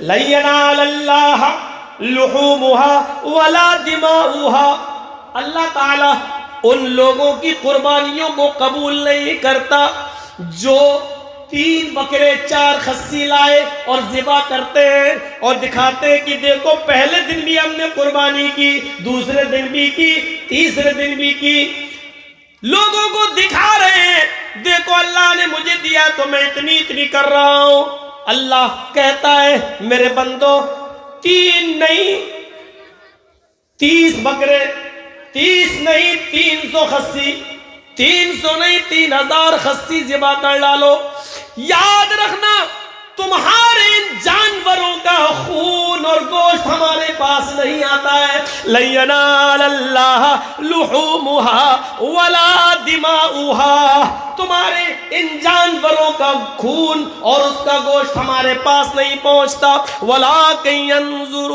لن ينال اللہ لحومها ولا دماؤها، اللہ تعالیٰ ان لوگوں کی قربانیوں کو قبول نہیں کرتا جو 3 بکرے 4 خصی لائے اور ذبح کرتے ہیں اور دکھاتے ہیں کہ دیکھو پہلے دن بھی ہم نے قربانی کی، دوسرے دن بھی کی، تیسرے دن بھی کی، لوگوں کو دکھا رہے ہیں دیکھو اللہ نے مجھے دیا تو میں اتنی کر رہا ہوں۔ اللہ کہتا ہے میرے بندو 3 نہیں 30 بکرے، 30 نہیں 300 خصی، 300 نہیں 3000 خصی ذبح کر ڈالو۔ یاد رکھنا تمہارے ان جانوروں کا خون اور گوشت ہمارے پاس نہیں آتا ہے۔ لن ینال اللہ لحومها ولا دماؤها، تمہارے ان جانوروں کا خون اور اس کا گوشت ہمارے پاس نہیں پہنچتا۔ ولکن ینظر،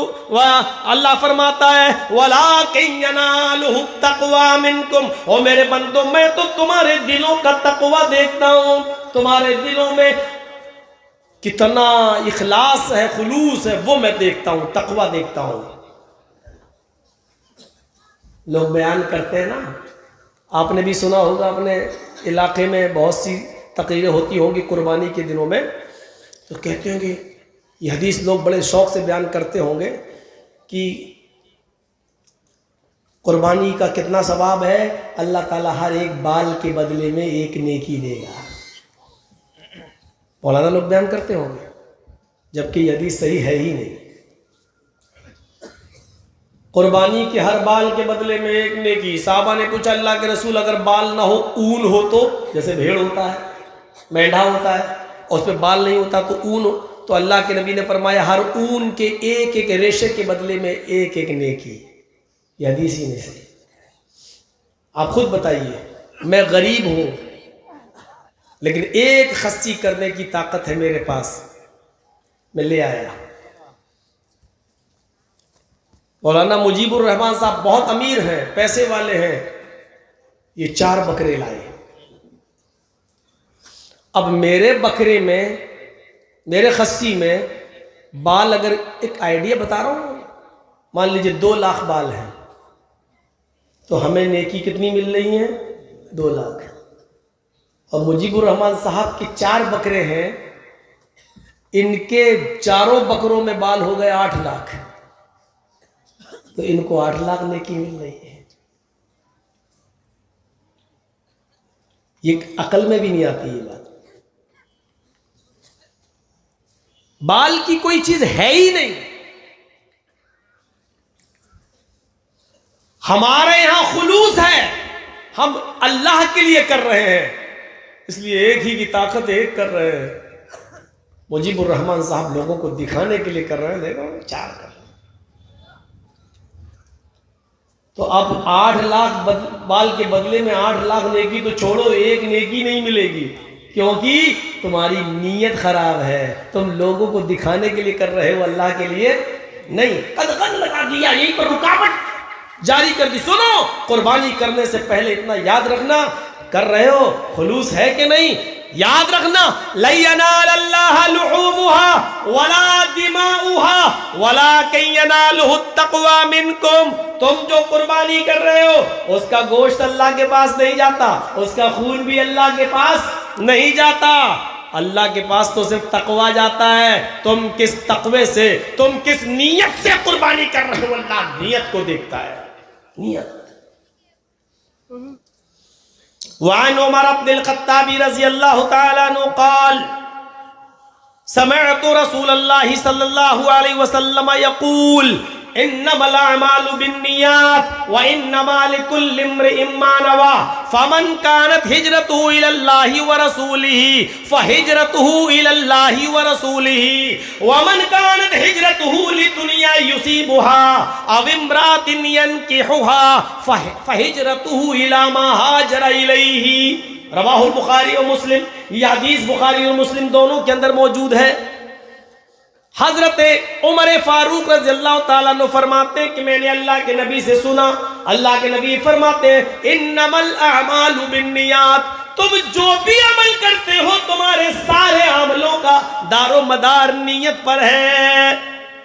اللہ فرماتا ہے ولکن ینالہ التقوی منکم، اور میرے بندو میں تو تمہارے دلوں کا تقوی دیکھتا ہوں، تمہارے دلوں میں کتنا اخلاص ہے، خلوص ہے، وہ میں دیکھتا ہوں، تقوی دیکھتا ہوں۔ لوگ بیان کرتے ہیں نا، آپ نے بھی سنا ہوگا اپنے علاقے میں بہت سی تقریریں ہوتی ہوں گی قربانی کے دنوں میں، تو کہتے ہیں کہ یہ حدیث لوگ بڑے شوق سے بیان کرتے ہوں گے کہ قربانی کا کتنا ثواب ہے، اللہ تعالیٰ ہر ایک بال کے بدلے میں ایک نیکی دے گا۔ مولانا لوگ بیان کرتے ہوں گے، جبکہ یہ حدیث صحیح ہے ہی نہیں۔ قربانی کے ہر بال کے بدلے میں ایک نیکی۔ صحابہ نے پوچھا اللہ کے رسول اگر بال نہ ہو، اون ہو تو، جیسے بھیڑ ہوتا ہے، مینڈھا ہوتا ہے اور اس پہ بال نہیں ہوتا تو اون ہو، تو اللہ کے نبی نے فرمایا ہر اون کے ایک ریشے کے بدلے میں ایک نیکی۔ یہ حدیث ہی نہیں صحیح۔ آپ خود بتائیے، میں غریب ہوں لیکن ایک خصی کرنے کی طاقت ہے میرے پاس، میں لے آیا۔ مولانا مجیب الرحمان صاحب بہت امیر ہیں، پیسے والے ہیں، یہ 4 بکرے لائے۔ اب میرے بکرے میں، میرے خصی میں بال، اگر ایک آئیڈیا بتا رہا ہوں، مان لیجئے 2 لاکھ بال ہیں تو ہمیں نیکی کتنی مل رہی ہے؟ 2 لاکھ۔ اور مجیب الرحمان صاحب کے 4 بکرے ہیں، ان کے 4 بکروں میں بال ہو گئے 8 لاکھ، تو ان کو 8 لاکھ نیکی مل رہی ہے۔ یہ عقل میں بھی نہیں آتی یہ بات۔ بال کی کوئی چیز ہے ہی نہیں۔ ہمارے یہاں خلوص ہے، ہم اللہ کے لیے کر رہے ہیں، اس لیے ایک ہی کی طاقت ایک کر رہے ہیں۔ مجیب الرحمان صاحب لوگوں کو دکھانے کے لیے کر رہے ہیں، دیکھو 4 کر رہے ہیں۔ تو اب 8 لاکھ بال کے بدلے میں 8 لاکھ نیکی تو چھوڑو، ایک نیکی نہیں ملے گی، کیونکہ تمہاری نیت خراب ہے، تم لوگوں کو دکھانے کے لیے کر رہے ہو، اللہ کے لیے نہیں۔ قد لگا دیا، یہی پر رکاوٹ جاری کر دی۔ سنو، قربانی کرنے سے پہلے اتنا یاد رکھنا، کر رہے ہو خلوص ہے کہ نہیں، یاد رکھنا لن ینال اللہ لحومها ولا دماؤها ولکن ینالہ التقوی منکم۔ تم جو قربانی کر رہے ہو اس کا گوشت اللہ کے پاس نہیں جاتا، اس کا خون بھی اللہ کے پاس نہیں جاتا، اللہ کے پاس تو صرف تقوی جاتا ہے۔ تم کس تقوی سے، تم کس نیت سے قربانی کر رہے ہو، اللہ نیت کو دیکھتا ہے، نیت۔ وعن عمر بن الخطاب رضی اللہ تعالیٰ عنہ قال سمعت رسول اللہ صلی اللہ علیہ وسلم یقول انما الاعمال بالنیات وانما لكل امرئ ما نوى فمن كانت هجرته الى الله ورسوله فهجرته الى الله ورسوله ومن كانت هجرته لدنيا يصيبها او امرأة ينكحها فهجرته الى ما هاجر اليه۔ رواہ البخاری و مسلم، یہ حدیث بخاری اور مسلم دونوں کے اندر موجود ہے۔ حضرت عمر فاروق رضی اللہ تعالیٰ عنہ فرماتے ہیں کہ میں نے اللہ کے نبی سے سنا، اللہ کے نبی فرماتے ہیں انما الاعمال بالنیات، تم جو بھی عمل کرتے ہو تمہارے سارے عملوں کا دار و مدار نیت پر ہے.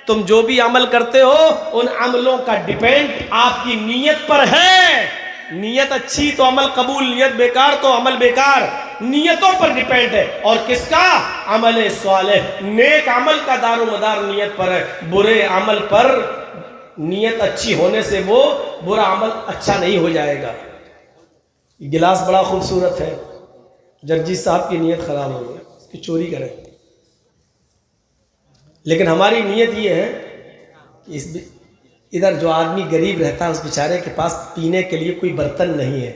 تم جو بھی عمل کرتے ہو ان عملوں کا ڈیپینڈ آپ کی نیت پر ہے. نیت اچھی تو عمل قبول، نیت بیکار تو عمل بیکار. نیتوں پر ڈیپینڈ ہے. اور کس کا؟ عمل صالح. نیک عمل کا دار و مدار نیت پر ہے. برے عمل پر نیت اچھی ہونے سے وہ برا عمل اچھا نہیں ہو جائے گا. گلاس بڑا خوبصورت ہے، جرجی صاحب کی نیت خراب ہو گئی، اس کی چوری کریں. لیکن ہماری نیت یہ ہے کہ ادھر جو آدمی غریب رہتا ہے اس بیچارے کے پاس پینے کے لیے کوئی برتن نہیں ہے،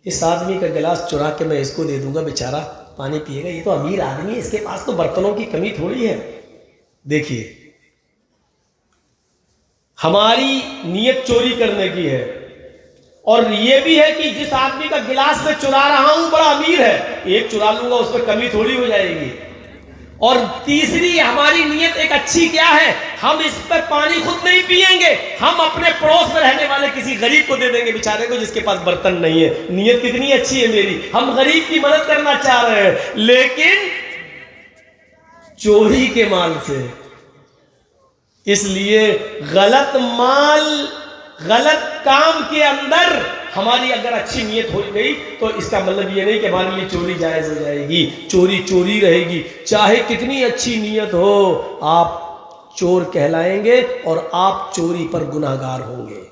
اس آدمی کا گلاس چرا کے میں اس کو دے دوں گا، بیچارہ پانی پیے گا. یہ تو امیر آدمی ہے، اس کے پاس تو برتنوں کی کمی تھوڑی ہے. دیکھیے ہماری نیت چوری کرنے کی ہے. اور یہ بھی ہے کہ جس آدمی کا گلاس میں چرا رہا ہوں بڑا امیر ہے، ایک چرا لوں گا اس پہ کمی تھوڑی ہو جائے گی. اور تیسری ہماری نیت ایک اچھی کیا ہے؟ ہم اس پر پانی خود نہیں پئیں گے، ہم اپنے پڑوس میں رہنے والے کسی غریب کو دے دیں گے، بیچارے کو جس کے پاس برتن نہیں ہے. نیت کتنی اچھی ہے میری، ہم غریب کی مدد کرنا چاہ رہے ہیں لیکن چوری کے مال سے. اس لیے غلط مال، غلط کام کے اندر ہماری اگر اچھی نیت ہو گئی تو اس کا مطلب یہ نہیں کہ ہمارے لیے چوری جائز ہو جائے گی. چوری چوری رہے گی، چاہے کتنی اچھی نیت ہو، آپ چور کہلائیں گے اور آپ چوری پر گناہگار ہوں گے.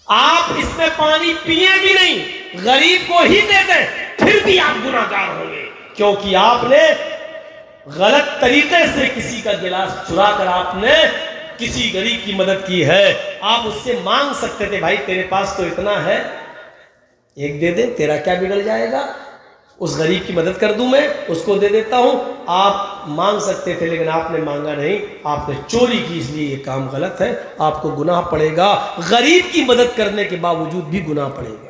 آپ اس میں پانی پیئیں بھی نہیں، غریب کو ہی دے دیں، پھر بھی آپ گناہگار ہوں گے، کیونکہ آپ نے غلط طریقے سے کسی کا گلاس چرا کر آپ نے کسی غریب کی مدد کی ہے. آپ اس سے مانگ سکتے تھے، بھائی تیرے پاس تو اتنا ہے، ایک دے دے، تیرا کیا بگڑ جائے گا، اس غریب کی مدد کر دوں میں، اس کو دے دیتا ہوں. آپ مانگ سکتے تھے لیکن آپ نے مانگا نہیں، آپ نے چوری کی، اس لیے یہ کام غلط ہے. آپ کو گناہ پڑے گا، غریب کی مدد کرنے کے باوجود بھی گناہ پڑے گا.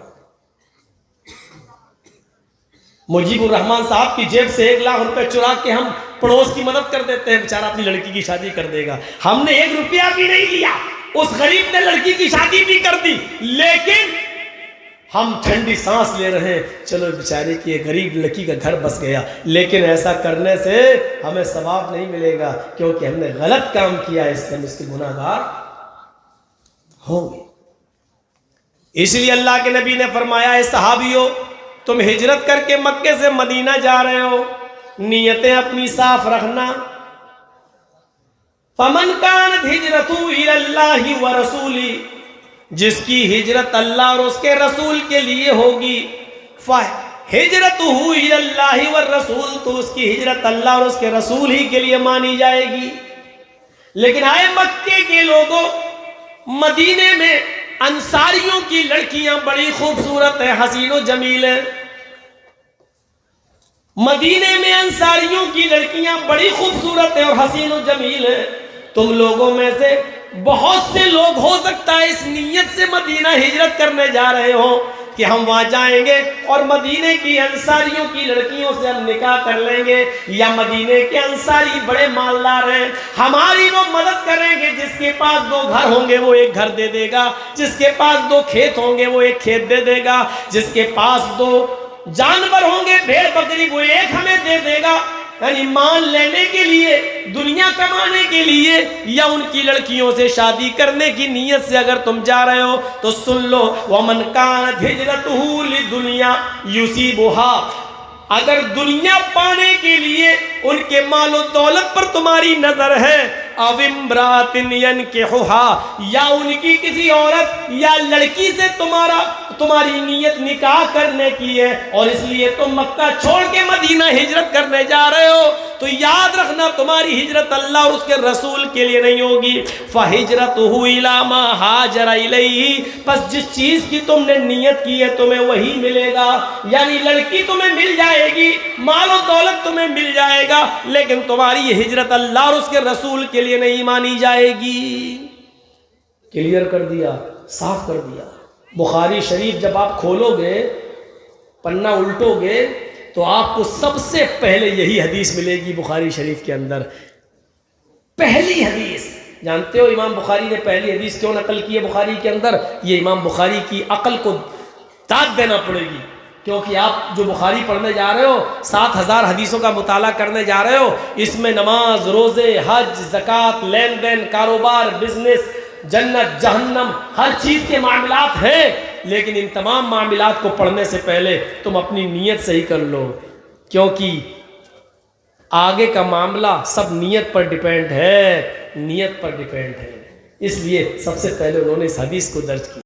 مجیب الرحمان صاحب کی جیب سے 1 لاکھ روپے چرا کے ہم پڑوس کی مدد کر دیتے ہیں، بیچارہ اپنی لڑکی کی شادی کر دے گا. ہم نے 1 روپیہ بھی نہیں لیا، اس غریب نے لڑکی کی شادی بھی کر دی، لیکن ہم ٹھنڈی سانس لے رہے ہیں، چلو بیچارے کی ایک غریب لڑکی کا گھر بس گیا. لیکن ایسا کرنے سے ہمیں ثواب نہیں ملے گا، کیونکہ ہم نے غلط کام کیا ہے، اس لیے ہم اس کے گناہگار ہوں گے. اس لیے اللہ کے نبی نے فرمایا ہے صحابیوں، تم ہجرت کر کے مکے سے مدینہ جا رہے ہو، نیتیں اپنی صاف رکھنا. فمن کانت ہجرتہ الی اللہ ورسولہ، جس کی ہجرت اللہ اور اس کے رسول کے لیے ہوگی، فہجرتہ الی اللہ والرسول، تو اس کی ہجرت اللہ اور اس کے رسول ہی کے لیے مانی جائے گی. لیکن آئے مکے کے لوگوں، مدینے میں انصاریوں کی لڑکیاں بڑی خوبصورت ہیں، حسین و جمیل ہیں. مدینے میں انصاریوں کی لڑکیاں بڑی خوبصورت ہیں اور حسین و جمیل ہیں. تم لوگوں میں سے بہت سے لوگ ہو سکتا ہے اس نیت سے مدینہ ہجرت کرنے جا رہے ہوں کہ ہم وہاں جائیں گے اور مدینے کی انصاریوں کی لڑکیوں سے ہم نکاح کر لیں گے، یا مدینے کے انصاری بڑے مالدار ہیں، ہماری وہ مدد کریں گے. جس کے پاس 2 گھر ہوں گے وہ 1 گھر دے دے گا، جس کے پاس 2 کھیت ہوں گے وہ 1 کھیت دے دے گا، جس کے پاس 2 جانور ہوں گے بھیڑ بکری وہ 1 ہمیں دے دے گا. یعنی مال لینے کے لیے، دنیا کمانے کے لیے، یا ان کی لڑکیوں سے شادی کرنے کی نیت سے اگر تم جا رہے ہو تو سن لو، وَمَنْ كَانَتْ هِجْرَتُهُ لِلدُّنْيَا يُصِيبُهَا، اگر دنیا پانے کے لیے ان کے مال و دولت پر تمہاری نظر ہے، اَوْ امْرَأَةٍ يَنْكِحُهَا، یا ان کی کسی عورت یا لڑکی سے تمہاری نیت نکاح کرنے کی ہے، اور اس لیے تم مکہ چھوڑ کے مدینہ ہجرت کرنے جا رہے ہو، تو یاد رکھنا تمہاری ہجرت اللہ اور اس کے رسول کے لیے نہیں ہوگی. فَهِجْرَتُهُ إِلَىٰ مَا هَاجَرَ إِلَيْهِ، پس جس چیز کی تم نے نیت کی ہے تمہیں وہی ملے گا. یعنی لڑکی تمہیں مل جائے گی، مال و دولت تمہیں مل جائے گا، لیکن تمہاری ہجرت اللہ اور اس کے رسول کے لیے نہیں مانی جائے گی. کلیئر کر دیا، صاف کر دیا. بخاری شریف جب آپ کھولو گے، پنہ الٹو گے، تو آپ کو سب سے پہلے یہی حدیث ملے گی بخاری شریف کے اندر. پہلی حدیث، جانتے ہو امام بخاری نے پہلی حدیث کیوں نقل کی ہے بخاری کے اندر؟ یہ امام بخاری کی عقل کو داد دینا پڑے گی. کیونکہ آپ جو بخاری پڑھنے جا رہے ہو 7000 حدیثوں کا مطالعہ کرنے جا رہے ہو، اس میں نماز، روزے، حج، زکوٰۃ، لین دین، کاروبار، بزنس، جنت، جہنم، ہر چیز کے معاملات ہیں، لیکن ان تمام معاملات کو پڑھنے سے پہلے تم اپنی نیت صحیح کر لو، کیونکہ آگے کا معاملہ سب نیت پر ڈیپینڈ ہے، نیت پر ڈیپینڈ ہے۔ اس لیے سب سے پہلے انہوں نے اس حدیث کو درج کیا۔